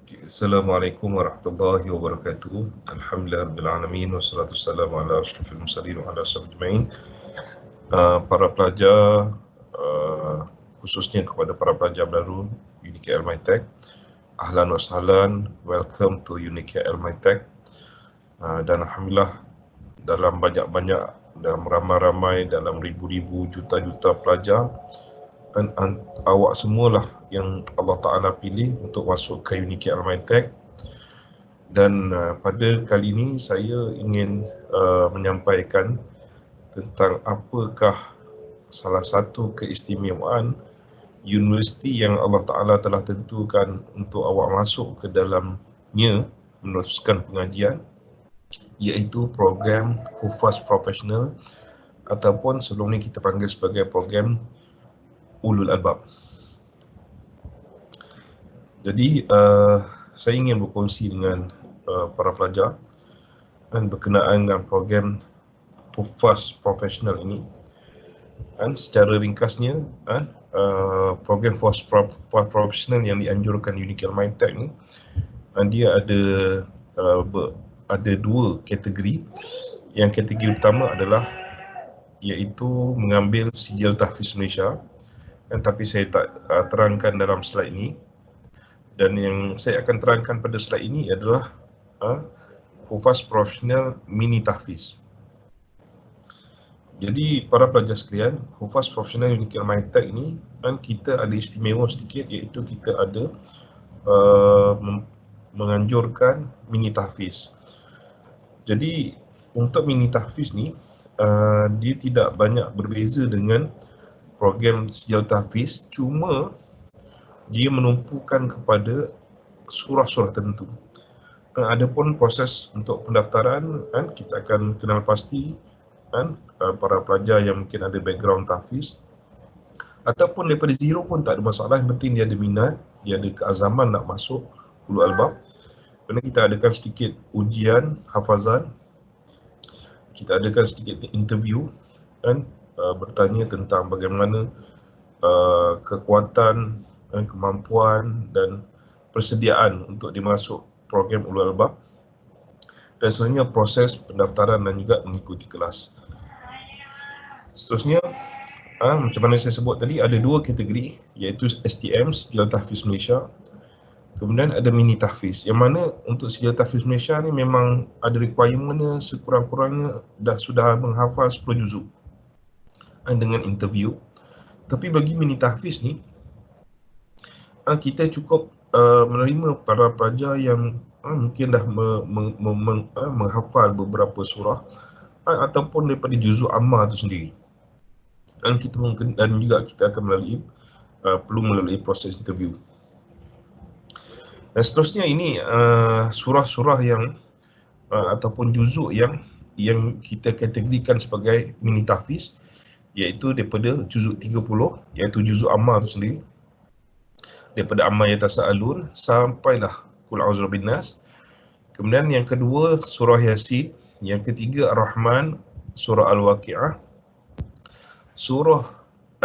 Assalamualaikum warahmatullahi wabarakatuh. Alhamdulillahirabbil alamin wassalatu wassalamu ala asyrafil mursalin wa ala ashabihi. Para pelajar, khususnya kepada para pelajar baru UniKL MyTech, ahlan wa sahlan, welcome to UniKL MyTech. Dan alhamdulillah dalam banyak-banyak, dalam ramai-ramai, dalam ribu-ribu, juta-juta pelajar, dan awak semualah yang Allah Ta'ala pilih untuk masuk ke UniKL MyTech. Dan pada kali ini saya ingin menyampaikan tentang apakah salah satu keistimewaan universiti yang Allah Ta'ala telah tentukan untuk awak masuk ke dalamnya meneruskan pengajian, iaitu program Hufaz Professional ataupun sebelum ni kita panggil sebagai program Ulul Albab. Jadi saya ingin berkongsi dengan para pelajar dan berkenaan dengan program Hufaz Professional ini. Dan secara ringkasnya, program Hufaz Professional yang dianjurkan UniKL MyTech ni, dia ada dua kategori. Yang kategori pertama adalah iaitu mengambil sijil tahfiz Malaysia, tapi saya tak terangkan dalam slide ini. Dan yang saya akan terangkan pada slide ini adalah Hufaz Professional Mini Tahfiz. Jadi para pelajar sekalian, Hufaz Professional UniKL MyTech ini kan kita ada istimewa sedikit, iaitu kita ada menganjurkan mini tahfiz. Jadi untuk mini tahfiz ni dia tidak banyak berbeza dengan program sijil tahfiz, cuma dia menumpukan kepada surah-surah tertentu. Adapun proses untuk pendaftaran kita akan kenal pasti para pelajar yang mungkin ada background tahfiz ataupun daripada zero pun tak ada masalah, yang penting dia ada minat, dia ada keazaman nak masuk Ulul Albab. Kerana kita adakan sedikit ujian hafazan, kita adakan sedikit interview bertanya tentang bagaimana kekuatan dan kemampuan dan persediaan untuk dimasuk program Ulul Albab, dan selanjutnya proses pendaftaran dan juga mengikuti kelas. Seterusnya, macam mana saya sebut tadi, ada dua kategori, iaitu STM, Sijil Tahfiz Malaysia. Kemudian ada mini tahfiz, yang mana untuk Sijil Tahfiz Malaysia ni memang ada requirementnya sekurang-kurangnya sudah menghafal 10 juzuk dengan interview. Tapi bagi mini tahfiz ni, kita cukup menerima para pelajar yang mungkin dah menghafal beberapa surah ataupun daripada juzuk amma tu sendiri. Dan kita mungkin, dan juga kita akan perlu melalui proses interview. Dan seterusnya ini surah-surah yang ataupun juzuk yang kita kategorikan sebagai mini tahfiz, iaitu daripada juzuk 30, iaitu juzuk amma tu sendiri, daripada amma yatasaalun sampailah Qul a'udzu birabbin nas. Kemudian yang kedua surah Yasin, yang ketiga Ar-Rahman, surah Al-Waqi'ah, surah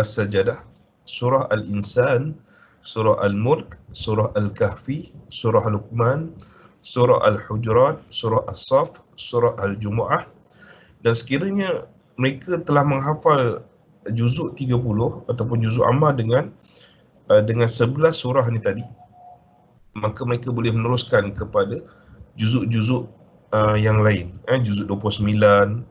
As-Sajdah, surah Al-Insan, surah Al-Mulk, surah Al-Kahfi, surah Luqman, surah Al-Hujurat, surah As-Saff, surah Al-Jumu'ah. Dan sekiranya mereka telah menghafal juzuk 30 ataupun juzuk amma dengan 11 surah ni tadi, maka mereka boleh meneruskan kepada juzuk-juzuk yang lain, juzuk 29,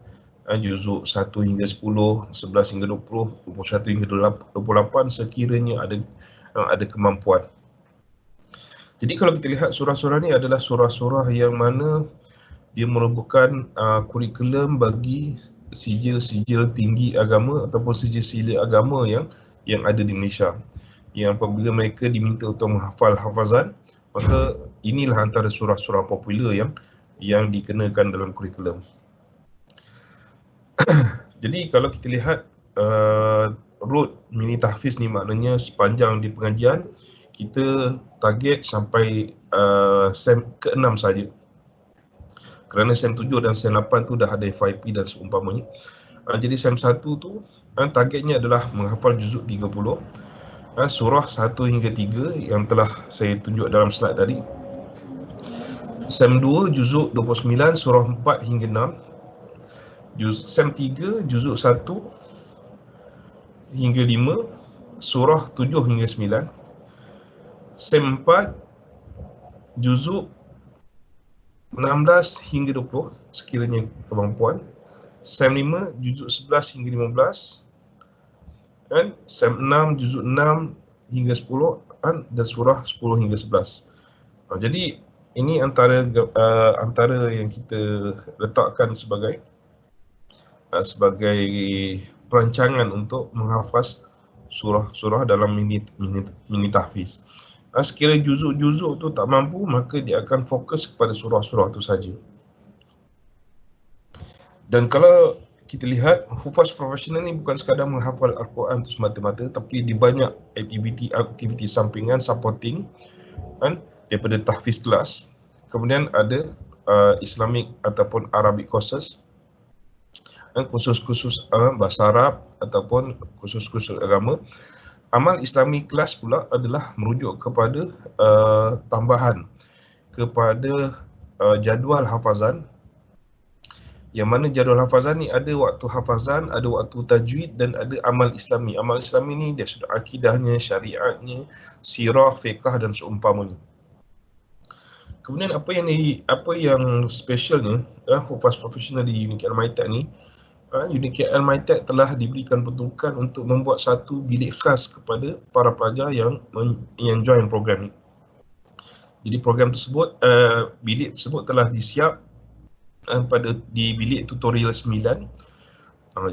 juzuk 1 hingga 10, 11 hingga 20, 21 hingga 28 sekiranya ada kemampuan. Jadi kalau kita lihat surah-surah ni adalah surah-surah yang mana dia merupakan kurikulum bagi sijil-sijil tinggi agama ataupun sijil-sijil agama yang ada di Malaysia, yang apabila mereka diminta untuk menghafal hafazan, maka inilah antara surah-surah popular yang dikenakan dalam kurikulum. Jadi kalau kita lihat road mini tahfiz ni, maknanya sepanjang di pengajian kita target sampai SEM ke-6 saja. Kerana SEM 7 dan SEM 8 tu dah ada FYP dan seumpamanya. Jadi SEM 1 tu targetnya adalah menghafal juzuk 30, surah 1 hingga 3 yang telah saya tunjuk dalam slide tadi. Sem 2 juzuk 29 surah 4 hingga 6. Sem 3 juzuk 1 hingga 5 surah 7 hingga 9. Sem 4 juzuk 16 hingga 20 sekiranya kemampuan. Sem 5 juzuk 11 hingga 15 dan Sem 6 juzuk 6 hingga 10 dan surah 10 hingga 11. Jadi ini antara yang kita letakkan sebagai perancangan untuk menghafaz surah-surah dalam mini tahfiz. Sekiranya juzuk-juzuk tu tak mampu, maka dia akan fokus kepada surah-surah tu saja. Dan kalau kita lihat, hufaz profesional ni bukan sekadar menghafal Al-Quran tu semata-mata, tapi di banyak aktiviti sampingan supporting daripada tahfiz kelas. Kemudian ada Islamic ataupun Arabic courses, kursus-kursus bahasa Arab ataupun kursus-kursus agama. Amal Islami kelas pula adalah merujuk kepada tambahan kepada jadual hafazan, yang mana jadual hafazan ni ada waktu hafazan, ada waktu tajwid dan ada amal Islami. Amal Islami ni dia sudah akidahnya, syariatnya, sirah, fiqh dan seumpamanya. Kemudian apa yang specialnya hufaz profesional di UniKL MyTech ni, UniKL MyTech telah diberikan peruntukan untuk membuat satu bilik khas kepada para pelajar yang join program ni. Jadi program tersebut, bilik tersebut telah disiap di bilik tutorial 9.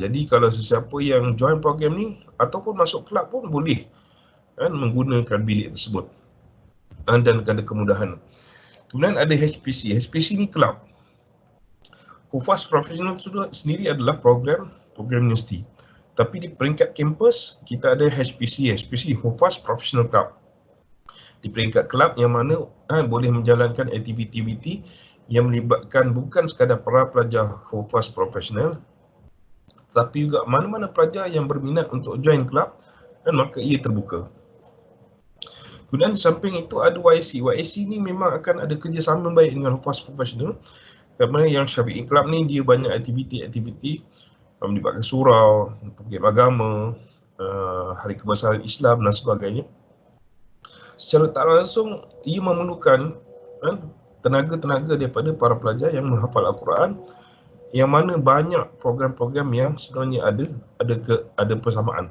Jadi kalau sesiapa yang join program ni ataupun masuk kelab pun boleh menggunakan bilik tersebut dan ada kemudahan. Kemudian ada HPC. HPC ni kelab. Hufaz profesional sendiri adalah program universiti. Tapi di peringkat kampus, kita ada HPC, Hufaz Professional Club. Di peringkat kelab yang mana boleh menjalankan aktiviti yang melibatkan bukan sekadar para pelajar hufaz profesional, tapi juga mana-mana pelajar yang berminat untuk join kelab, dan maka ia terbuka. Kemudian di samping itu ada YC. YC ni memang akan ada kerjasama baik dengan hufaz profesional. Kerana yang Syafi'i Club ni dia banyak aktiviti melibatkan surau, program agama, hari kebesaran Islam dan sebagainya. Secara tak langsung ia memerlukan tenaga-tenaga daripada para pelajar yang menghafal Al-Quran, yang mana banyak program-program yang sebenarnya ada persamaan.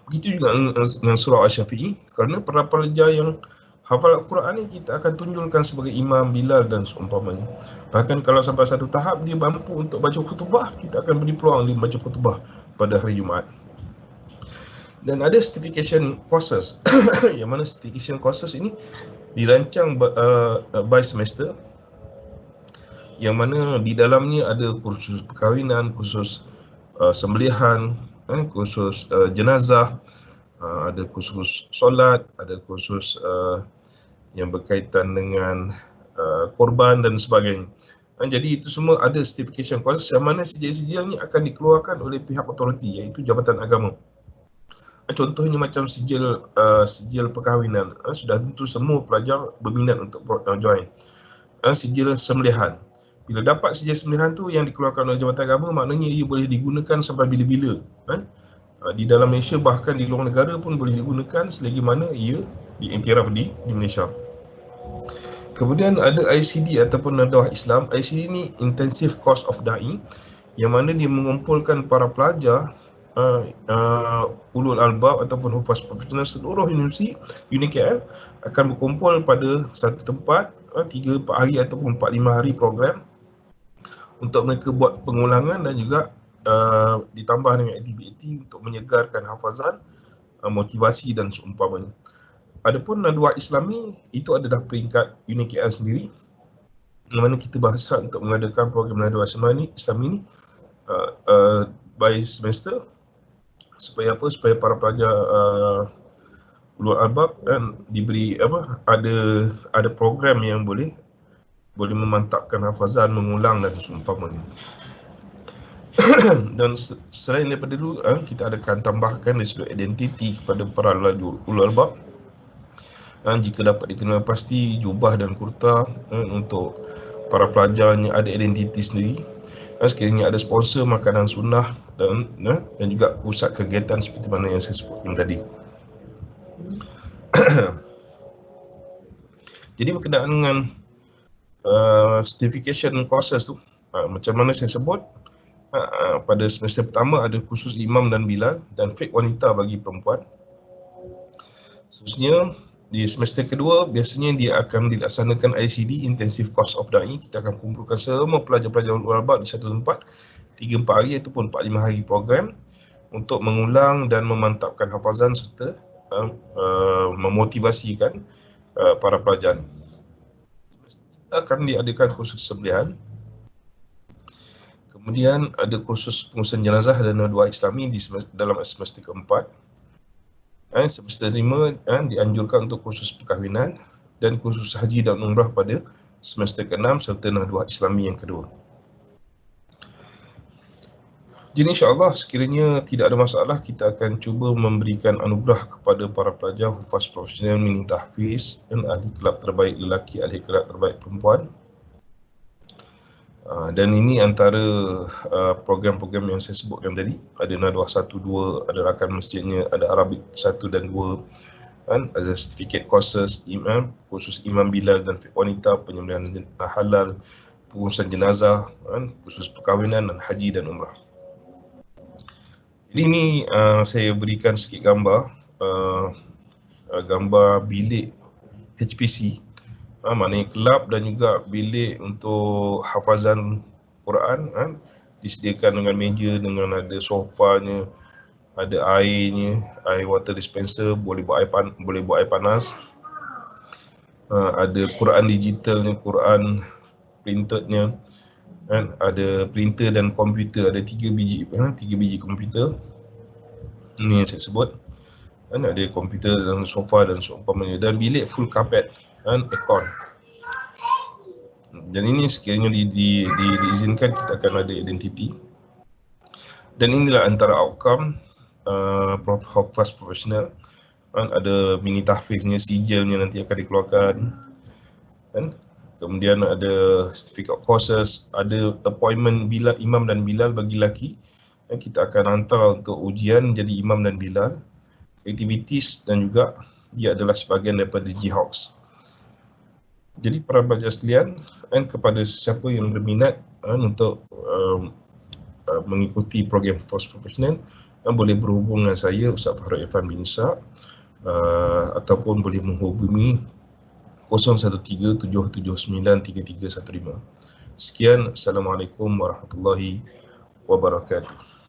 Begitu juga dengan surau Al-Syafi'i, kerana para pelajar yang hafal Al-Quran ni kita akan tunjulkan sebagai imam, bilal dan seumpamanya. Bahkan kalau sampai satu tahap dia mampu untuk baca khutbah, kita akan beri peluang dia baca khutbah pada hari Jumaat. Dan ada certification courses yang mana certification courses ini dirancang by semester, yang mana di dalamnya ada kursus perkahwinan, kursus sembelihan, kursus jenazah, ada kursus solat, ada kursus yang berkaitan dengan korban dan sebagainya. Jadi itu semua ada certification courses yang mana sijil-sijil ni akan dikeluarkan oleh pihak otoriti, iaitu Jabatan Agama. Contohnya macam sijil perkahwinan, sudah tentu semua pelajar berminat untuk join. Sijil sembelihan, bila dapat sijil sembelihan tu yang dikeluarkan oleh Jabatan Agama, maknanya ia boleh digunakan sampai bila-bila. Di dalam Malaysia, bahkan di luar negara pun boleh digunakan selagi mana ia diiktiraf di Malaysia. Kemudian ada ICD ataupun Nadawah Islam. ICD ni Intensive Course of Da'i, yang mana dia mengumpulkan para pelajar ulul albab ataupun hufaz profesional seluruh universiti UniKL akan berkumpul pada satu tempat 3-4 hari ataupun 4-5 hari program untuk mereka buat pengulangan dan juga ditambah dengan aktiviti untuk menyegarkan hafazan, motivasi dan seumpamanya. Adapun Nadawah Islami itu adalah peringkat UniKL sendiri, di mana kita berhasrat untuk mengadakan program Nadawah Islami ni by semester, supaya para pelajar ulul albab diberi ada program yang boleh memantapkan hafazan, mengulang dan seumpamanya. Dan selain daripada itu, kita akan tambahkan dari sudut identiti kepada para ulul albab. Jika dapat dikenal pasti, jubah dan kurta untuk para pelajar yang ada identiti sendiri. Sekiranya ada sponsor makanan sunnah dan juga pusat kegiatan seperti mana yang saya sebutkan tadi. Jadi berkenaan dengan certification courses tu, macam mana saya sebut, pada semester pertama ada kursus imam dan bilal dan fiqh wanita bagi perempuan. Khususnya di semester kedua biasanya dia akan dilaksanakan ICD, Intensive Course of Da'i. Kita akan kumpulkan semua pelajar-pelajar ulul albab di satu tempat 3-4 hari ataupun 4-5 hari program untuk mengulang dan memantapkan hafazan serta memotivasikan para pelajar. Akan diadakan kursus sembelihan. Kemudian ada kursus pengurusan jenazah dan doa Islami dalam semester keempat. Semester 5 dianjurkan untuk kursus perkahwinan dan kursus haji dan umrah pada semester ke-6 serta doa Islami yang kedua. Jadi insya-Allah sekiranya tidak ada masalah, kita akan cuba memberikan anugerah kepada para pelajar hufaz profesional mini tahfiz dan ahli kelab terbaik lelaki, ahli kelab terbaik perempuan. Dan ini antara program-program yang saya sebutkan tadi. Ada Nadwah 1, 2, ada rakan masjidnya, ada Arabik 1 dan 2, ada certificate courses imam, khusus imam bilal dan fiqh wanita, penyembelihan halal, pengurusan jenazah, khusus perkahwinan dan haji dan umrah. Jadi ini saya berikan sikit gambar, gambar bilik HPC, maknanya kelab dan juga bilik untuk hafazan Quran, disediakan dengan meja, dengan ada sofanya, ada airnya, air water dispenser, boleh buat air panas, ada Quran digitalnya, Quran printednya, ada printer dan komputer, ada 3 biji komputer. Ini yang saya sebut. Ada komputer dan sofa dan seumpamanya, dan bilik full carpet, aircon. Dan ini sekiranya diizinkan, kita akan ada identiti. Dan inilah antara outcome hufaz profesional. Ada mini tahfiznya, sijilnya nanti akan dikeluarkan. Kemudian ada certificate courses, ada appointment bilal, imam dan bilal bagi lelaki. Kita akan hantar untuk ujian jadi imam dan bilal. Aktivitis dan juga dia adalah sebahagian daripada GHOX. Jadi para pelajar sekalian, kepada sesiapa yang berminat untuk mengikuti program hufaz profesional, boleh berhubung dengan saya, Ustaz Fahrul Irfan bin Ishaq, ataupun boleh menghubungi 0137793315. Sekian, Assalamualaikum warahmatullahi wabarakatuh.